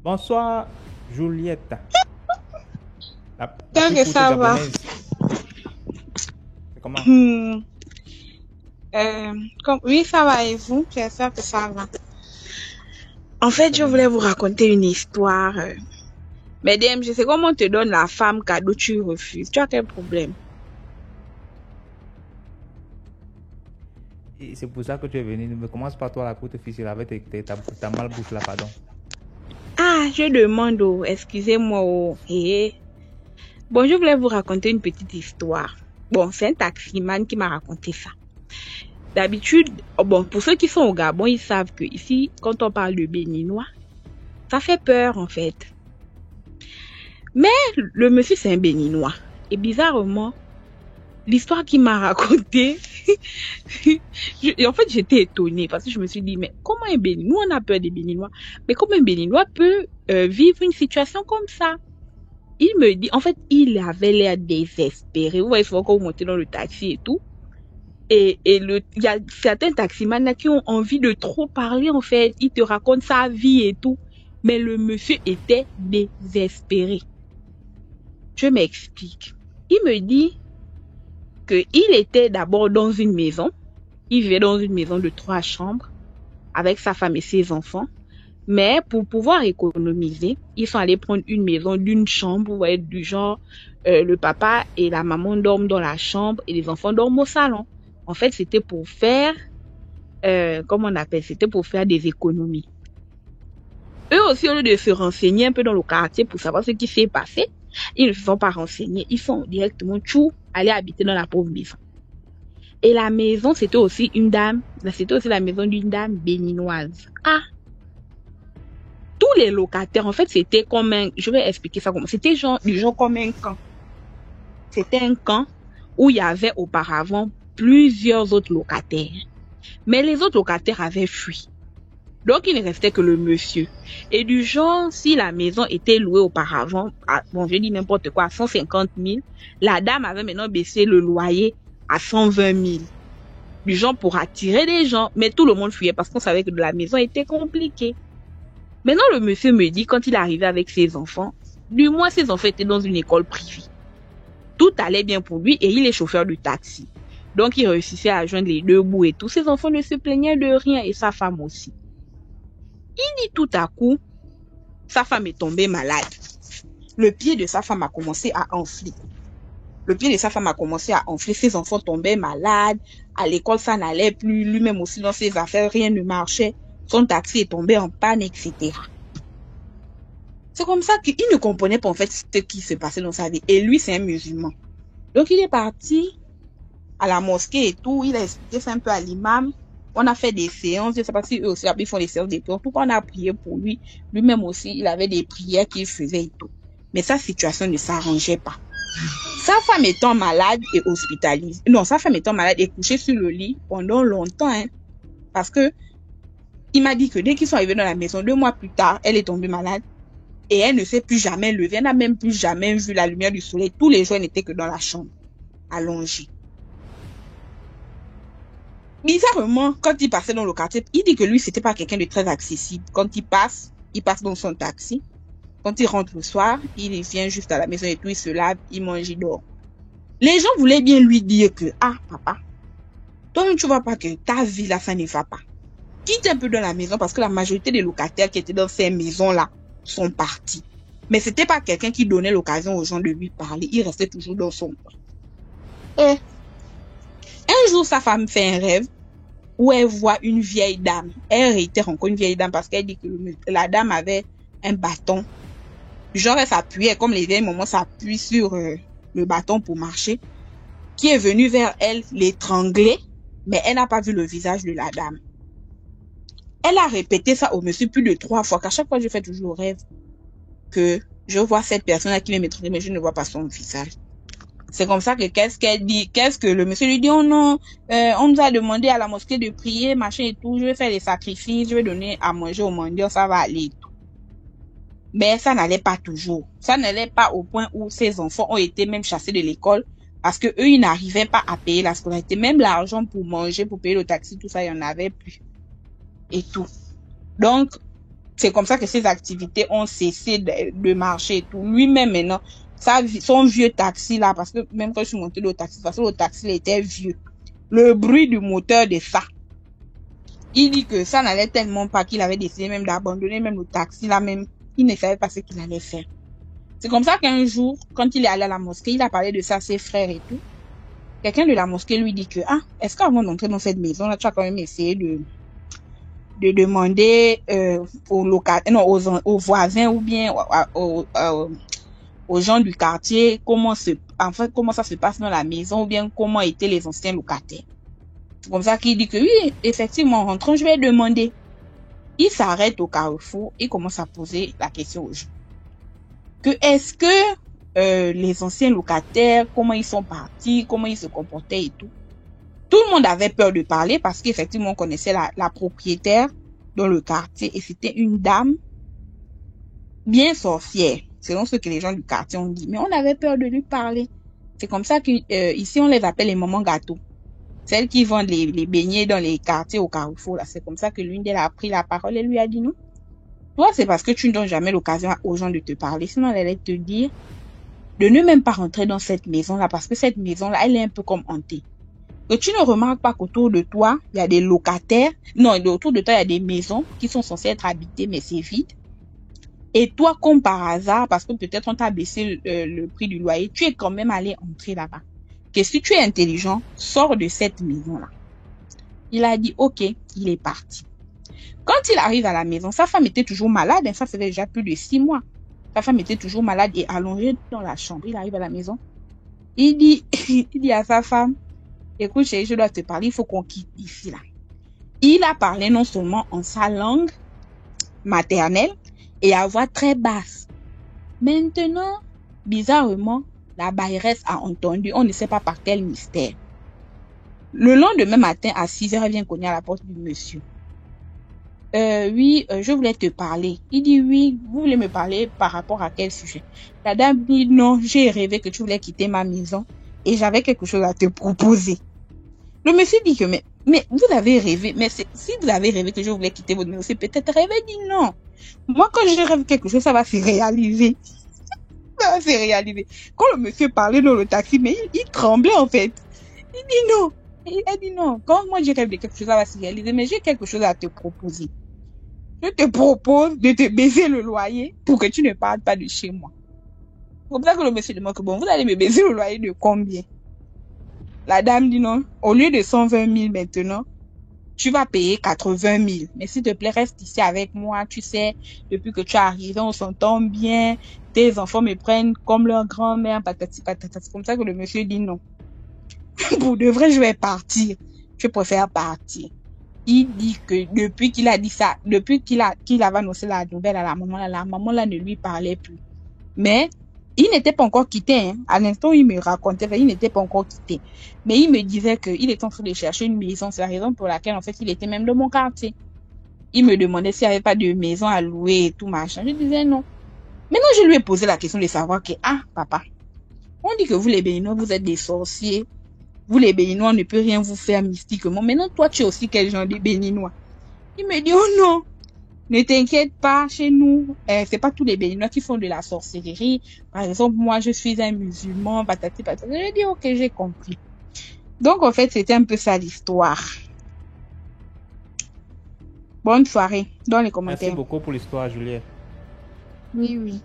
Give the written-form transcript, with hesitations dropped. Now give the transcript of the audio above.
Bonsoir, Juliette. La Tant plus que courte ça va. gabonaise. C'est comment? Hmm, oui, ça va et vous? J'espère que ça va. En Je vais fait, très je bien, voulais vous merci. raconter une histoire. Mais DM, je sais comment on te donne la femme cadeau, tu refuses. Tu as quel problème? Et c'est pour ça que tu es venu. Ne commence pas toi la courte ficelle avec ta malbouche là, pardon. Ah, je demande, oh, excusez-moi, oh, Bon, je voulais vous raconter une petite histoire. Bon, c'est un taximan qui m'a raconté ça. D'habitude, oh, bon, pour ceux qui sont au Gabon, ils savent que ici, quand on parle de béninois, ça fait peur, en fait. Mais le monsieur, c'est un béninois. Et bizarrement, l'histoire qu'il m'a racontée, en fait, j'étais étonnée parce que je me suis dit, mais comment un béninois, nous on a peur des béninois, mais comment un béninois peut vivre une situation comme ça? Il me dit, en fait, il avait l'air désespéré. Vous voyez, souvent quand vous montez dans le taxi et tout, il y a certains taximans là qui ont envie de trop parler, en fait. Il te raconte sa vie et tout. Mais le monsieur était désespéré. Je m'explique. Il me dit qu'il était d'abord dans une maison. Il vivait dans une maison de 3 chambres avec sa femme et ses enfants. Mais pour pouvoir économiser, ils sont allés prendre une maison d'une chambre, vous voyez, du genre, le papa et la maman dorment dans la chambre et les enfants dorment au salon. En fait, c'était pour faire, comment on appelle, c'était pour faire des économies. Eux aussi, au lieu de se renseigner un peu dans le quartier pour savoir ce qui s'est passé, ils ne se sont pas renseignés. Ils sont directement tout aller habiter dans la pauvre maison. Et la maison, c'était aussi la maison d'une dame béninoise. Ah, tous les locataires, en fait, c'était comme je vais expliquer ça comment, c'était du genre comme un camp. C'était un camp où il y avait auparavant plusieurs autres locataires. Mais les autres locataires avaient fui. Donc, il ne restait que le monsieur. Et du genre, si la maison était louée auparavant, bon, je dis n'importe quoi, à 150 000, la dame avait maintenant baissé le loyer à 120 000. Du genre pour attirer des gens. Mais tout le monde fuyait parce qu'on savait que la maison était compliquée. Maintenant, le monsieur me dit, quand il arrivait avec ses enfants, du moins ses enfants étaient dans une école privée. Tout allait bien pour lui et il est chauffeur de taxi. Donc, il réussissait à joindre les deux bouts et tous ses enfants ne se plaignaient de rien et sa femme aussi. Il dit tout à coup, sa femme est tombée malade. Le pied de sa femme a commencé à enfler. Ses enfants tombaient malades. À l'école, ça n'allait plus. Lui-même aussi, dans ses affaires, rien ne marchait. Son taxi est tombé en panne, etc. C'est comme ça qu'il ne comprenait pas en fait ce qui se passait dans sa vie. Et lui, c'est un musulman. Donc, il est parti à la mosquée et tout. Il a expliqué ça un peu à l'imam. On a fait des séances. Je ne sais pas si eux aussi, ils font des séances de prière. Tout on a prié pour lui. Lui-même aussi, il avait des prières qu'il faisait et tout. Mais sa situation ne s'arrangeait pas. Sa femme étant malade et hospitalisée. Non, sa femme étant malade et couchée sur le lit pendant longtemps. Hein, parce que il m'a dit que dès qu'ils sont arrivés dans la maison, 2 mois plus tard, elle est tombée malade. Et elle ne s'est plus jamais levée. Elle n'a même plus jamais vu la lumière du soleil. Tous les jours, elle n'était que dans la chambre, allongée. Bizarrement, quand il passait dans le quartier, il dit que lui, c'était pas quelqu'un de très accessible. Quand il passe dans son taxi. Quand il rentre le soir, il vient juste à la maison et tout, il se lave, il mange, il dort. Les gens voulaient bien lui dire que, ah, papa, toi, tu vois pas que ta vie là, ça ne va pas. Quitte un peu dans la maison parce que la majorité des locataires qui étaient dans ces maisons-là sont partis. Mais c'était pas quelqu'un qui donnait l'occasion aux gens de lui parler. Il restait toujours dans son coin. Et un jour, sa femme fait un rêve où elle voit une vieille dame. Elle réitère encore une vieille dame parce qu'elle dit que la dame avait un bâton. Genre, elle s'appuyait, comme les vieilles mamans s'appuient sur le bâton pour marcher, qui est venue vers elle l'étrangler, mais elle n'a pas vu le visage de la dame. Elle a répété ça au monsieur plus de 3 fois, qu'à chaque fois, je fais toujours le rêve que je vois cette personne-là qui vient m'étrangler, mais je ne vois pas son visage. C'est comme ça que qu'est-ce qu'elle dit, qu'est-ce que le monsieur lui dit, oh non, on nous a demandé à la mosquée de prier, machin et tout, je vais faire des sacrifices, je vais donner à manger aux mendiants, ça va aller et tout. Mais ça n'allait pas toujours. Ça n'allait pas au point où ses enfants ont été même chassés de l'école parce que eux, ils n'arrivaient pas à payer la scolarité. Même l'argent pour manger, pour payer le taxi, tout ça, il n'y en avait plus. Et tout. Donc, c'est comme ça que ses activités ont cessé de marcher et tout. Lui-même, maintenant, son vieux taxi là, parce que même quand je suis montée au taxi, parce que le taxi il était vieux. Le bruit du moteur de ça. Il dit que ça n'allait tellement pas qu'il avait décidé même d'abandonner même le taxi là même. Il ne savait pas ce qu'il allait faire. C'est comme ça qu'un jour, quand il est allé à la mosquée, il a parlé de ça à ses frères et tout. Quelqu'un de la mosquée lui dit que, est-ce qu'avant d'entrer dans cette maison là, tu as quand même essayé de demander aux voisins ou bien aux gens du quartier comment ça se passe dans la maison ou bien comment étaient les anciens locataires. C'est comme ça qu'il dit que oui, effectivement, en rentrant, je vais demander. Il s'arrête au carrefour, il commence à poser la question aux gens. Que est-ce que les anciens locataires, comment ils sont partis, comment ils se comportaient et tout. Tout le monde avait peur de parler parce qu'effectivement, on connaissait la propriétaire dans le quartier et c'était une dame bien sorcière, selon ce que les gens du quartier ont dit. Mais on avait peur de lui parler. C'est comme ça qu'ici, on les appelle les mamans gâteaux. Celles qui vendent les beignets dans les quartiers au carrefour. Là, c'est comme ça que l'une d'elles a pris la parole et lui a dit non. Toi, c'est parce que tu ne donnes jamais l'occasion aux gens de te parler. Sinon, elle allait te dire de ne même pas rentrer dans cette maison-là parce que cette maison-là, elle est un peu comme hantée. Que tu ne remarques pas qu'autour de toi, il y a des locataires. Non, autour de toi, il y a des maisons qui sont censées être habitées, mais c'est vide. Et toi, comme par hasard, parce que peut-être on t'a baissé le prix du loyer, tu es quand même allé entrer là-bas. Que si tu es intelligent, sors de cette maison-là. Il a dit, ok, il est parti. Quand il arrive à la maison, sa femme était toujours malade, ça faisait déjà plus de 6 mois. Sa femme était toujours malade et allongée dans la chambre. Il arrive à la maison. Il dit à sa femme, écoute chérie, je dois te parler, il faut qu'on quitte ici là. Il a parlé non seulement en sa langue maternelle et à voix très basse. Maintenant, bizarrement, la bailleresse a entendu, on ne sait pas par quel mystère. Le lendemain matin, à 6h, elle vient cogner à la porte du monsieur. Oui, je voulais te parler. Il dit oui, vous voulez me parler par rapport à quel sujet? La dame dit non, j'ai rêvé que tu voulais quitter ma maison et j'avais quelque chose à te proposer. Le monsieur dit que mais vous avez rêvé, mais si vous avez rêvé que je voulais quitter votre maison, c'est peut-être rêvé. Il dit non. Moi, quand je rêve quelque chose, ça va se réaliser. Ça va se réaliser. Quand le monsieur parlait dans le taxi, mais il tremblait en fait. Il dit non. Elle dit non. Quand moi je rêve de quelque chose, ça va se réaliser, mais j'ai quelque chose à te proposer. Je te propose de te baisser le loyer pour que tu ne parles pas de chez moi. C'est comme ça que le monsieur demande que bon, vous allez me baisser le loyer de combien? La dame dit non, au lieu de 120 000 maintenant, tu vas payer 80 000. Mais s'il te plaît, reste ici avec moi. Tu sais, depuis que tu es arrivé, on s'entend bien. Tes enfants me prennent comme leur grand-mère, patati patata. C'est comme ça que le monsieur dit non. Pour de vrai, je vais partir. Je préfère partir. Il dit que depuis qu'il a dit ça, depuis qu'il avait annoncé la nouvelle à la maman là ne lui parlait plus. Mais il n'était pas encore quitté. Hein. À l'instant où il me racontait, il n'était pas encore quitté. Mais il me disait qu'il était en train de chercher une maison. C'est la raison pour laquelle, en fait, il était même dans mon quartier. Il me demandait s'il n'y avait pas de maison à louer et tout machin. Je disais non. Maintenant, je lui ai posé la question de savoir que, papa, on dit que vous les Béninois, vous êtes des sorciers. Vous les Béninois, on ne peut rien vous faire mystiquement. Maintenant, toi, tu es aussi quel genre de Béninois? Il me dit, oh non, ne t'inquiète pas, chez nous, c'est pas tous les Béninois qui font de la sorcellerie. Par exemple, moi, je suis un musulman, patati patata. Je dis, ok, j'ai compris. Donc, en fait, c'était un peu ça l'histoire. Bonne soirée dans les commentaires. Merci beaucoup pour l'histoire, Juliette. Oui, oui.